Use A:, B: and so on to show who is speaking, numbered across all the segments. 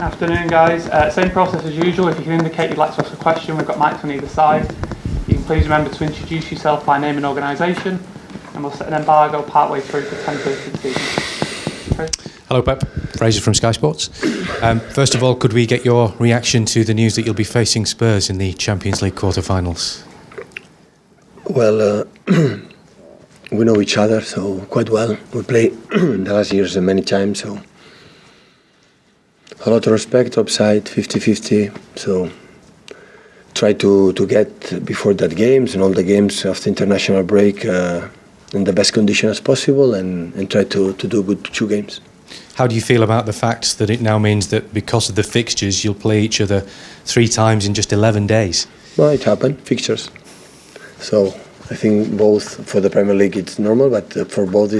A: Afternoon, guys. Same process as usual. If you can indicate you'd like to ask a question, we've got mics on either side. You can please remember to introduce yourself by name and organisation, and we'll set an embargo partway through for 10:30 this evening.
B: Hello, Pep. Fraser from Sky Sports. First of all, could we get your reaction to the news that you'll be facing Spurs in the Champions League quarter-finals?
C: Well, we know each other so quite well. We played the last years many times, so a lot of respect, upside, 50-50. So try to get before that games and all the games after international break in the best condition as possible and try to do good 2 games.
B: How do you feel about the fact that it now means that because of the fixtures you'll play each other 3 times in just 11 days?
C: Well, it happened, fixtures. So I think both for the Premier League it's normal, but for both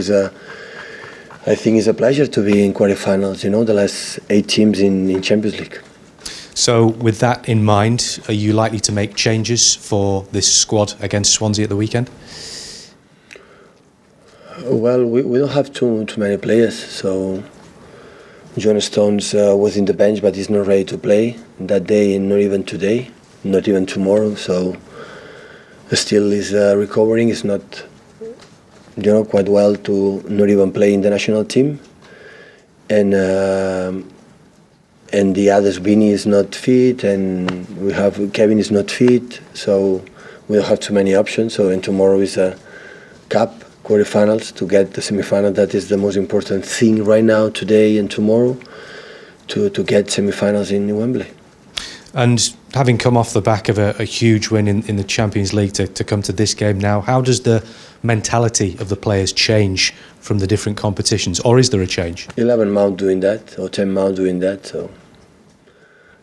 C: I think it's a pleasure to be in quarterfinals, the last 8 teams in Champions League.
B: So with that in mind, are you likely to make changes for this squad against Swansea at the weekend?
C: Well, we don't have too many players, so John Stones was in the bench, but he's not ready to play that day, and not even today, not even tomorrow. So still is recovering. It's not, quite well to not even play in the national team, and the others, Vinny is not fit, and we have Kevin is not fit. So we don't have too many options. So and tomorrow is a cup. Quarterfinals to get the semi-final. That is the most important thing right now, today and tomorrow, to get semi-finals in Wembley.
B: And having come off the back of a huge win in the Champions League to come to this game now, how does the mentality of the players change from the different competitions, or is there a change?
C: 11 Mount doing that, or 10 Mount doing that,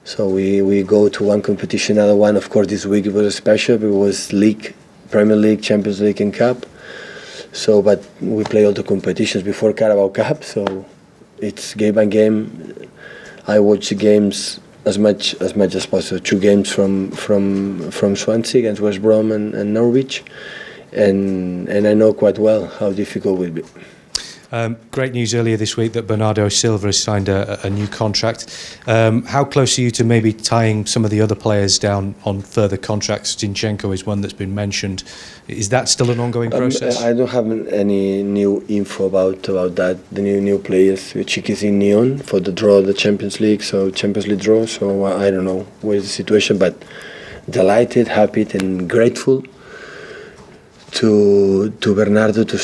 C: so we go to one competition, another one. Of course, this week it was special. It was League, Premier League, Champions League and Cup. So, but we play all the competitions before Carabao Cup, so it's game by game. I watch the games as much as possible. 2 games from Swansea against West Brom and Norwich, and I know quite well how difficult it will be.
B: Great news earlier this week that Bernardo Silva has signed a new contract. How close are you to maybe tying some of the other players down on further contracts? Zinchenko is one that's been mentioned. Is that still an ongoing process?
C: I don't have any new info about that. The new players, Chick is in Nyon for the draw of the Champions League, so Champions League draw. So I don't know what is the situation, but delighted, happy, and grateful to Bernardo to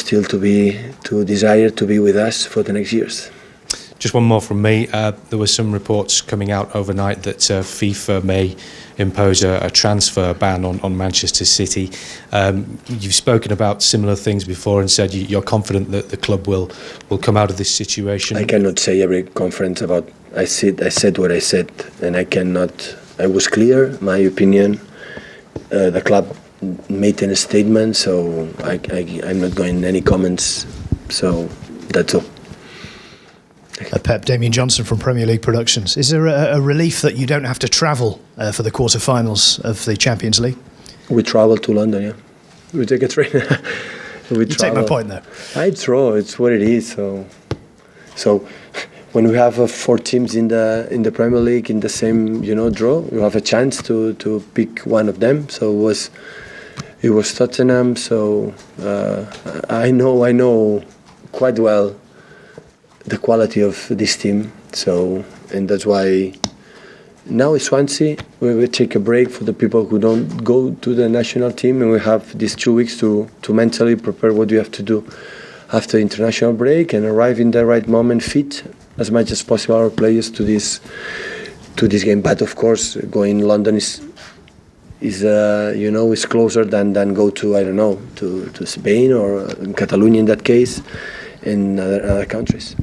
C: desire to be with us for the next years.
B: Just one more from me. There were some reports coming out overnight that FIFA may impose a transfer ban on Manchester City. You've spoken about similar things before and said you're confident that the club will come out of this situation.
C: I cannot say every conference about. I said what I said, and I cannot. I was clear. My opinion. The club made a statement, so I'm not going any comments. So that's all.
D: Pep, Damien Johnson from Premier League Productions. Is there a relief that you don't have to travel for the quarter-finals of the Champions League?
C: We travel to London, yeah. We take a train.
D: You take my point, though.
C: It's raw. It's what it is. So when we have 4 teams in the Premier League in the same draw, you have a chance to pick one of them. So it was Tottenham. So I know quite well the quality of this team, and that's why now it's Swansea. We will take a break for the people who don't go to the national team, and we have these 2 weeks to mentally prepare what we have to do after international break and arrive in the right moment, fit as much as possible our players to this game. But of course, going to London is closer than go to to Spain or Catalonia in that case, and other countries.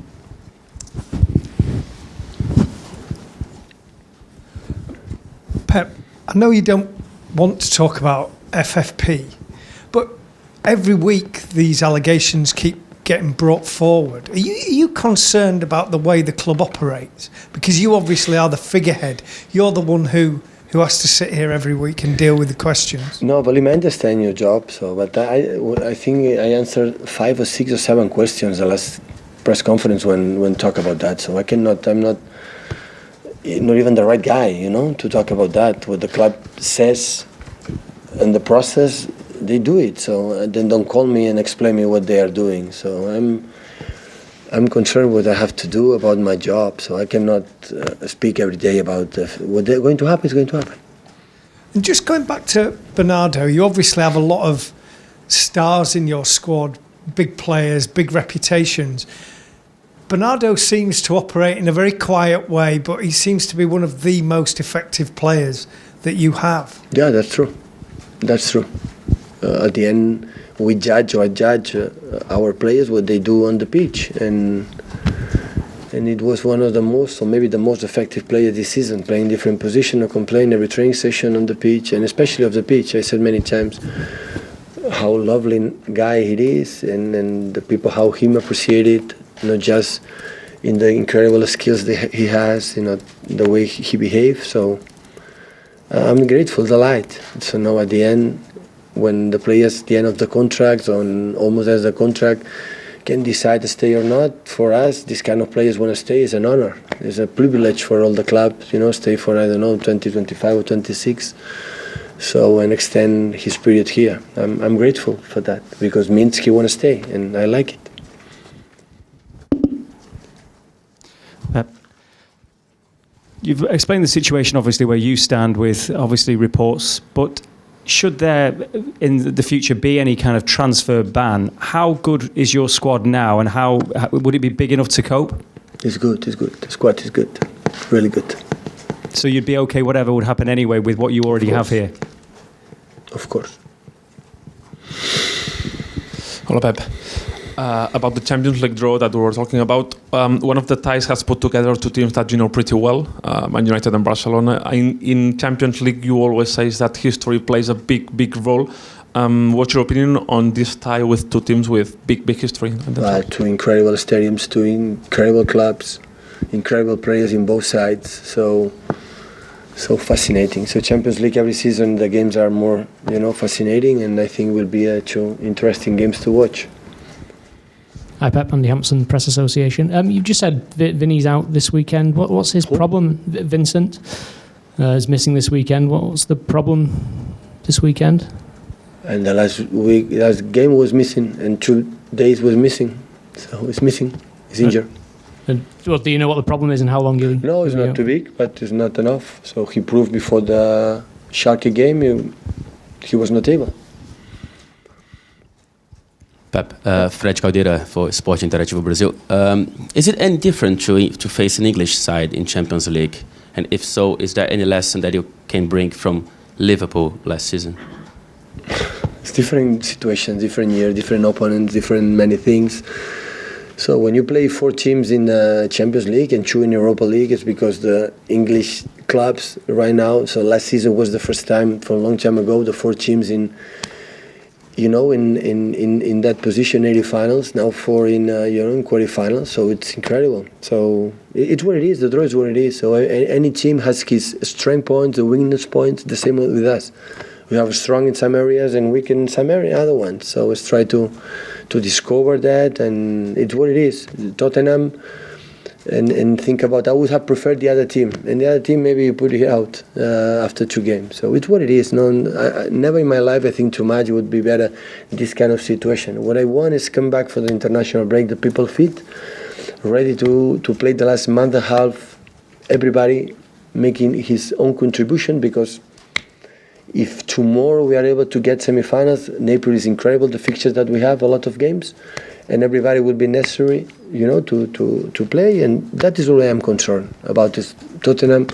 E: Pep, I know you don't want to talk about FFP, but every week these allegations keep getting brought forward. Are you concerned about the way the club operates? Because you obviously are the figurehead. You're the one who has to sit here every week and deal with the questions.
C: No, but I understand your job. But I think I answered 5 or 6 or 7 questions the last press conference when talk about that. So I'm not. not even the right guy, to talk about that. What the club says and the process, they do it. So then don't call me and explain me what they are doing. So I'm concerned what I have to do about my job. So I cannot speak every day about what they're going to happen is going to happen.
E: And just going back to Bernardo, you obviously have a lot of stars in your squad, big players, big reputations. Bernardo seems to operate in a very quiet way, but he seems to be one of the most effective players that you have.
C: Yeah, that's true. That's true. At the end, we judge our players what they do on the pitch, and it was one of the most, or maybe the most effective player this season, playing different positions. I complain every training session on the pitch, and especially off the pitch. I said many times how lovely guy he is, and the people how him appreciate it, not just in the incredible skills that he has, the way he behaves. So I'm grateful, delight. So now at the end, when the players at the end of the contract, or almost as the contract, can decide to stay or not, for us, this kind of players want to stay is an honor. It's a privilege for all the clubs, stay for, 20, 25 or 26. So, and extend his period here. I'm grateful for that, because means he want to stay, and I like it.
F: Pep, you've explained the situation, obviously, where you stand with, obviously, reports, but should there, in the future, be any kind of transfer ban, how good is your squad now, and how would it be big enough to cope?
C: It's good. The squad is good, really good.
F: So you'd be okay whatever would happen anyway with what you already have here?
C: Of course.
G: Hello, Pep. About the Champions League draw that we were talking about, one of the ties has put together two teams that you know pretty well, Man United and Barcelona. In Champions League, you always say that history plays a big role. What's your opinion on this tie with two teams with big history?
C: Two incredible stadiums, two incredible clubs, incredible players in both sides. So fascinating. So Champions League every season the games are more fascinating, and I think will be two interesting games to watch.
H: Hi Pep, Andy Hampson, Press Association. You just said Vinny's out this weekend. What's his problem? Vincent is missing this weekend. What's the problem this weekend?
C: And the last game was missing, and 2 days was missing. So he's missing. He's injured.
H: Do you know what the problem is and how long you?
C: No, it's not too big, but it's not enough. So he proved before the Schalke game he was not able.
I: Pep, Fred Caldeira for Sport Interativo Brazil. Is it any different to face an English side in Champions League? And if so, is there any lesson that you can bring from Liverpool last season?
C: It's different situations, different year, different opponents, different many things. So when you play 4 teams in the Champions League and 2 in Europa League, it's because the English clubs right now, so last season was the first time for a long time ago, the 4 teams in that position, 80 finals, now 4 in quarterfinals. So it's incredible. So it's what it is. The draw is what it is. So any team has his strength points, the weakness points. The same with us. We have strong in some areas and weak in some other ones. So let's try to discover that, and it's what it is. Tottenham. And think about, I would have preferred the other team, and the other team maybe you put it out after 2 games. So it's what it is. Never in my life I think too much would be better in this kind of situation. What I want is come back for the international break, the people fit, ready to play the last month and a half, everybody making his own contribution, because if tomorrow we are able to get semi-finals, Napoli is incredible, the fixtures that we have, a lot of games, and everybody will be necessary, to play, and that is all I am concerned about. This Tottenham,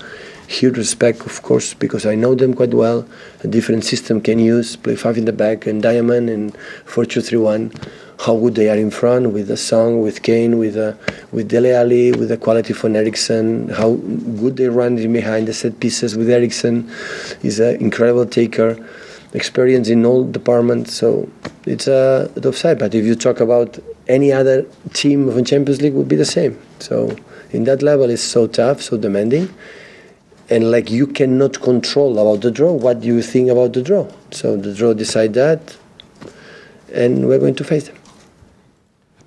C: huge respect, of course, because I know them quite well. A different system can use, play 5 in the back and Diamond and 4-2-3-1. How good they are in front with the Song, with Kane, with Dele Alli, with the quality from Eriksen. How good they run in behind the set pieces with Eriksen. He's an incredible taker. Experience in all departments, so it's a tough side. But if you talk about any other team of the Champions League, would be the same. So in that level, it's so tough, so demanding, and like you cannot control about the draw. What do you think about the draw? So the draw decide that, and we're going to face them.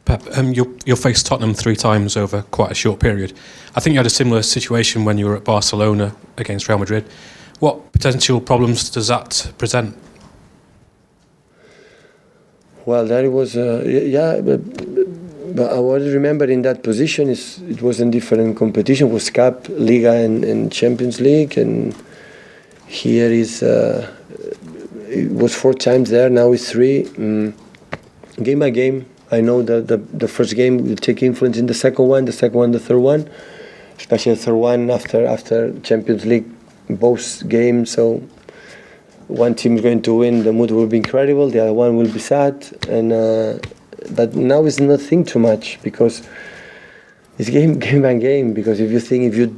J: Pep, you'll face Tottenham 3 times over quite a short period. I think you had a similar situation when you were at Barcelona against Real Madrid. What potential problems does that present?
C: Well, that was but I was remember in that position it was in different competition. It was Cup, Liga, and Champions League, and here it was 4 times there. Now it's 3. Game by game. I know that the first game will take influence in the second one, the third one, especially the third one after Champions League, both games. So one team is going to win, the mood will be incredible, the other one will be sad, and but now it's not think too much because it's game by game. Because if you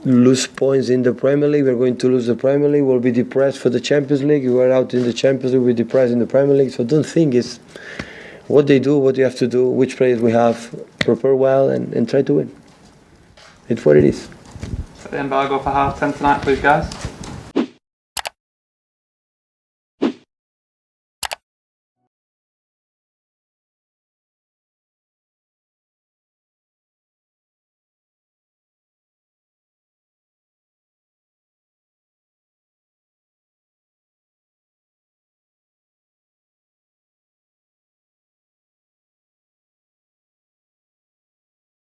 C: lose points in the Premier League, we're going to lose the Premier League. We'll be depressed for the Champions League. If we're out in the Champions League, we'll be depressed in the Premier League. So don't think it's what they do, what you have to do, which players we have, prepare well and try to win. It's what it is.
A: Set the embargo for half 10 tonight, please, guys.